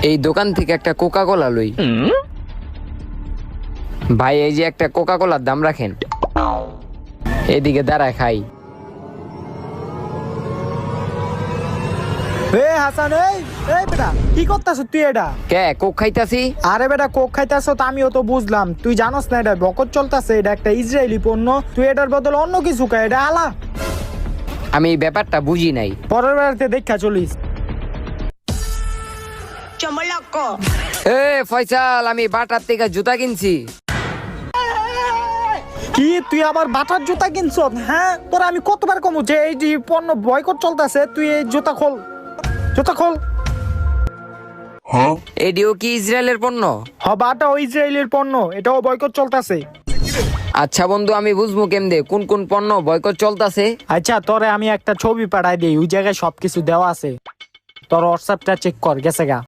এই দোকান থেকে একটা কোকা কোলা লই। ভাই এই যে একটা কোকা কোলার দাম রাখেন। এদিকে দাঁড়ায় খাই। হাসান, এই বেটা কি করতেছ তুই? এটা কে কোক খাইতাছি? আরে বেটা কোক খাইতেছ তো আমিও তো বুঝলাম, তুই জানোস না এটা বকত চলতেছে, এটা একটা ইসরায়েলি পণ্য, তুই এটার বদলে অন্য কিছু খাই, এটা আলা। আমি এই ব্যাপারটা বুঝি নাই। পরের বেড়াতে দেখা চলিস। এ ফয়সাল, আমি বাটার থেকে জুতা কিনছি। কি তুই আবার বাটার জুতা কিনছ? হ্যাঁ, তোরা আমি কতবার কমু যে এই যে পণ্য বয়কট চলতেছে, তুই এই জুতা খোল, জুতা খোল। এডিও কি ইসরায়েলের পণ্য? বাটাও ইসরায়েলের পণ্য, এটাও বয়কট চলতেছে। আচ্ছা বন্ধু, আমি বুঝবো কেমনে কোন কোন পণ্য বয়কট চলতেছে? আচ্ছা, তোরে আমি একটা ছবি পাঠাই দিই, ওই জায়গায় সবকিছু দেওয়া আছে, তোর হোয়াটসঅ্যাপটা চেক কর, গেছে গা।